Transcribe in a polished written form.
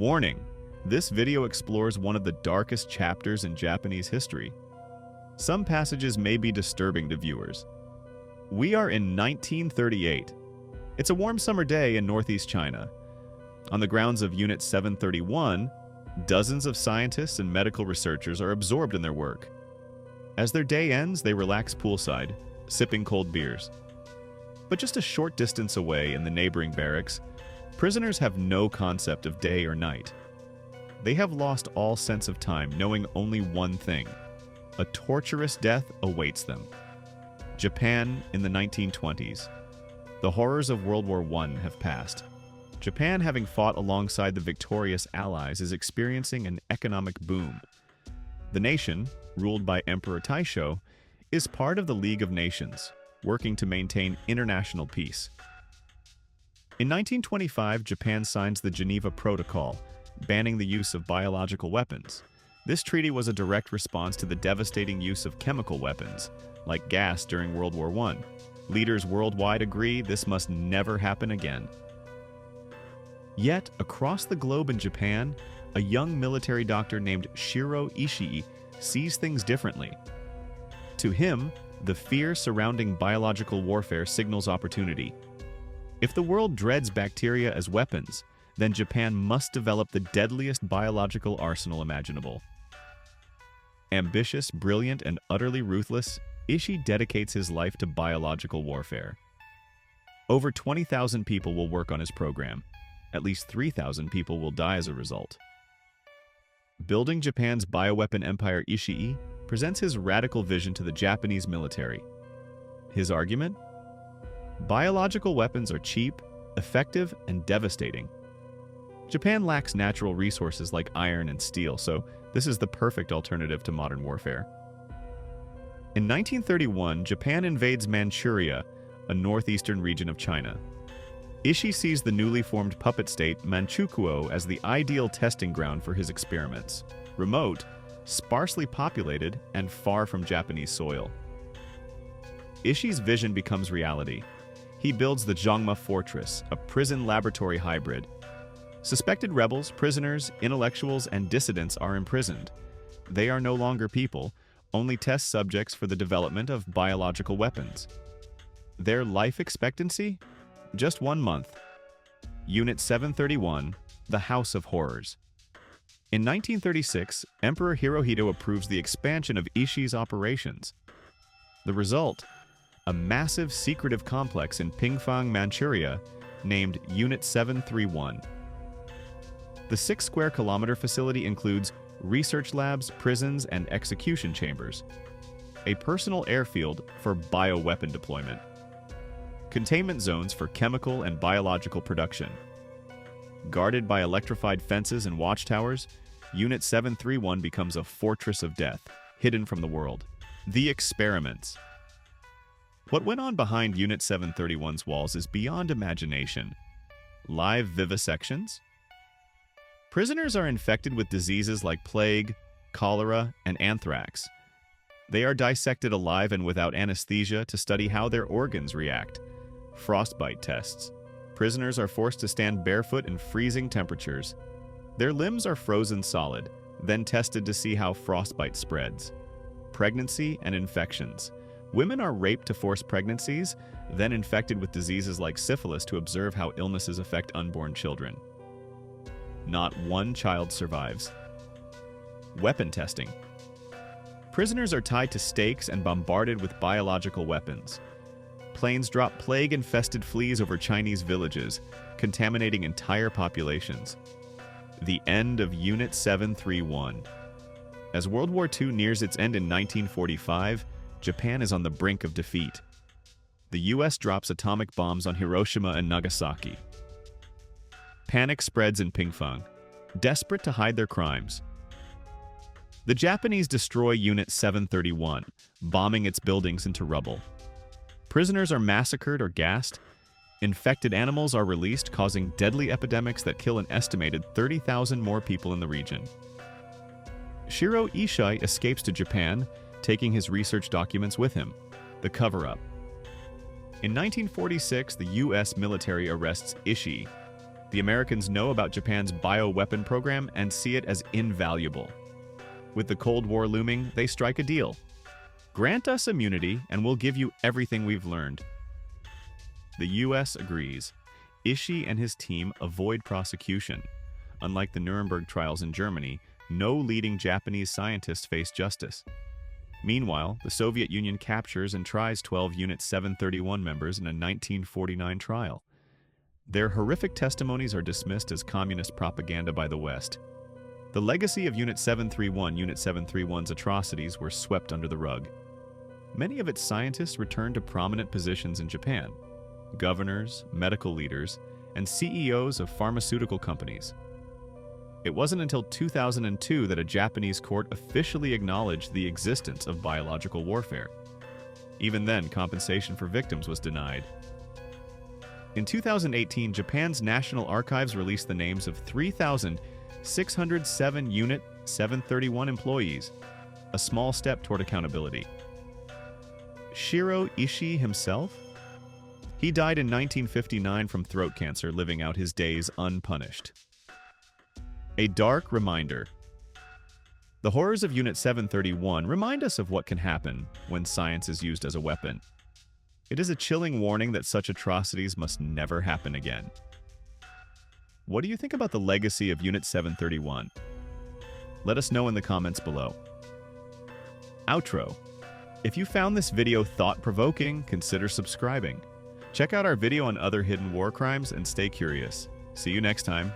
Warning: this video explores one of the darkest chapters in Japanese history. Some passages may be disturbing to viewers. We are in 1938. It's a warm summer day in northeast China. On the grounds of Unit 731, dozens of scientists and medical researchers are absorbed in their work. As their day ends, they relax poolside, sipping cold beers. But just a short distance away in the neighboring barracks, prisoners have no concept of day or night. They have lost all sense of time, knowing only one thing: a torturous death awaits them. Japan in the 1920s. The horrors of World War I have passed. Japan, having fought alongside the victorious Allies, is experiencing an economic boom. The nation, ruled by Emperor Taisho, is part of the League of Nations, working to maintain international peace. In 1925, Japan signs the Geneva Protocol, banning the use of biological weapons. This treaty was a direct response to the devastating use of chemical weapons, like gas during World War I. Leaders worldwide agree this must never happen again. Yet, across the globe in Japan, a young military doctor named Shiro Ishii sees things differently. To him, the fear surrounding biological warfare signals opportunity. If the world dreads bacteria as weapons, then Japan must develop the deadliest biological arsenal imaginable. Ambitious, brilliant, and utterly ruthless, Ishii dedicates his life to biological warfare. Over 20,000 people will work on his program. At least 3,000 people will die as a result. Building Japan's bioweapon empire, Ishii presents his radical vision to the Japanese military. His argument? Biological weapons are cheap, effective, and devastating. Japan lacks natural resources like iron and steel, so this is the perfect alternative to modern warfare. In 1931, Japan invades Manchuria, a northeastern region of China. Ishii sees the newly formed puppet state Manchukuo as the ideal testing ground for his experiments. Remote, sparsely populated, and far from Japanese soil. Ishii's vision becomes reality. He builds the Zhongma Fortress, a prison-laboratory hybrid. Suspected rebels, prisoners, intellectuals, and dissidents are imprisoned. They are no longer people, only test subjects for the development of biological weapons. Their life expectancy? Just 1 month. Unit 731, the House of Horrors. In 1936, Emperor Hirohito approves the expansion of Ishii's operations. The result? A massive secretive complex in Pingfang, Manchuria, named Unit 731. The 6-square-kilometer facility includes research labs, prisons, and execution chambers. A personal airfield for bioweapon deployment. Containment zones for chemical and biological production. Guarded by electrified fences and watchtowers, Unit 731 becomes a fortress of death, hidden from the world. The experiments. What went on behind Unit 731's walls is beyond imagination. Live vivisections? Prisoners are infected with diseases like plague, cholera, and anthrax. They are dissected alive and without anesthesia to study how their organs react. Frostbite tests. Prisoners are forced to stand barefoot in freezing temperatures. Their limbs are frozen solid, then tested to see how frostbite spreads. Pregnancy and infections. Women are raped to force pregnancies, then infected with diseases like syphilis to observe how illnesses affect unborn children. Not one child survives. Weapon testing. Prisoners are tied to stakes and bombarded with biological weapons. Planes drop plague-infested fleas over Chinese villages, contaminating entire populations. The end of Unit 731. As World War II nears its end in 1945, Japan is on the brink of defeat. The US drops atomic bombs on Hiroshima and Nagasaki. Panic spreads in Pingfang, desperate to hide their crimes. The Japanese destroy Unit 731, bombing its buildings into rubble. Prisoners are massacred or gassed. Infected animals are released, causing deadly epidemics that kill an estimated 30,000 more people in the region. Shiro Ishii escapes to Japan, taking his research documents with him. The cover-up. In 1946, the U.S. military arrests Ishii. The Americans know about Japan's bioweapon program and see it as invaluable. With the Cold War looming, they strike a deal. Grant us immunity and we'll give you everything we've learned. The U.S. agrees. Ishii and his team avoid prosecution. Unlike the Nuremberg trials in Germany, no leading Japanese scientists face justice. Meanwhile, the Soviet Union captures and tries 12 Unit 731 members in a 1949 trial. Their horrific testimonies are dismissed as communist propaganda by the West. The legacy of Unit 731's atrocities were swept under the rug. Many of its scientists returned to prominent positions in Japan: governors, medical leaders, and CEOs of pharmaceutical companies. It wasn't until 2002 that a Japanese court officially acknowledged the existence of biological warfare. Even then, compensation for victims was denied. In 2018, Japan's National Archives released the names of 3,607 Unit 731 employees, a small step toward accountability. Shiro Ishii himself? He died in 1959 from throat cancer, living out his days unpunished. A dark reminder. The horrors of Unit 731 remind us of what can happen when science is used as a weapon. It is a chilling warning that such atrocities must never happen again. What do you think about the legacy of Unit 731? Let us know in the comments below. Outro. If you found this video thought-provoking, consider subscribing. Check out our video on other hidden war crimes and stay curious. See you next time.